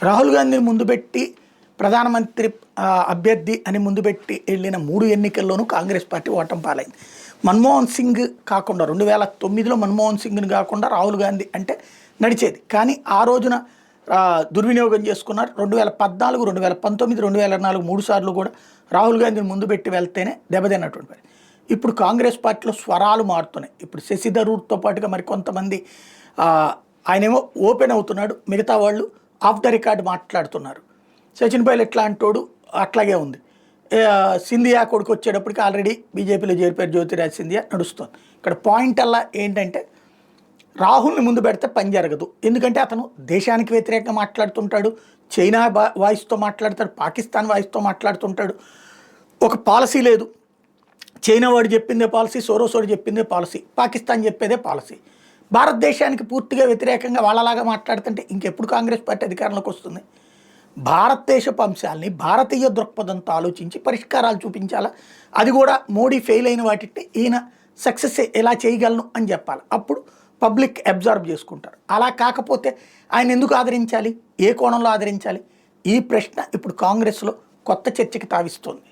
రాహుల్ గాంధీని ముందు పెట్టి ప్రధానమంత్రి అభ్యర్థి అని ముందు పెట్టి వెళ్ళిన 3 ఎన్నికల్లోనూ కాంగ్రెస్ పార్టీ ఓటమి పాలైంది. మన్మోహన్ సింగ్ కాకుండా 2009లో మన్మోహన్ సింగ్ని కాకుండా రాహుల్ గాంధీ అంటే నడిచేది. కానీ ఆ రోజున దుర్వినియోగం చేసుకున్నారు. 2014, 2019, 2024 3 సార్లు కూడా రాహుల్ గాంధీని ముందు పెట్టి వెళ్తేనే దెబ్బతిన్నటువంటి. ఇప్పుడు కాంగ్రెస్ పార్టీలో స్వరాలు మారుతున్నాయి. ఇప్పుడు శశి థరూర్తో పాటుగా మరికొంతమంది ఆయనేమో ఓపెన్ అవుతున్నాడు, మిగతా వాళ్ళు ఆఫ్ ద రికార్డ్ మాట్లాడుతున్నారు. సచిన్ పైలట్ లాంటోడు అట్లాగే ఉంది. సింధియా కొడుకు వచ్చేటప్పటికి ఆల్రెడీ బీజేపీలో చేరిపోయారు, జ్యోతిరాజ్ సింధియా నడుస్తుంది. ఇక్కడ పాయింట్ అలా ఏంటంటే రాహుల్ని ముందు పెడితే పని జరగదు. ఎందుకంటే అతను దేశానికి వ్యతిరేకంగా మాట్లాడుతుంటాడు, చైనా వాయిస్తో మాట్లాడతాడు, పాకిస్తాన్ వాయిస్తో మాట్లాడుతుంటాడు. ఒక పాలసీ లేదు. చైనా వాడు చెప్పిందే పాలసీ, సోరోస్ వాడు చెప్పిందే పాలసీ, పాకిస్తాన్ చెప్పేదే పాలసీ. భారతదేశానికి పూర్తిగా వ్యతిరేకంగా వాళ్ళలాగా మాట్లాడుతుంటే ఇంకెప్పుడు కాంగ్రెస్ పార్టీ అధికారంలోకి వస్తుంది? భారతదేశపు అంశాలని భారతీయ దృక్పథంతో ఆలోచించి పరిష్కారాలు చూపించాలా. అది కూడా మోడీ ఫెయిల్ అయిన వాటిని ఈయన సక్సెస్ ఎలా చేయగలను అని చెప్పాలి. అప్పుడు పబ్లిక్ అబ్జర్వ్ చేసుకుంటారు. అలా కాకపోతే ఆయన ఎందుకు ఆదరించాలి, ఏ కోణంలో ఆదరించాలి? ఈ ప్రశ్న ఇప్పుడు కాంగ్రెస్లో కొత్త చర్చకి తావిస్తోంది.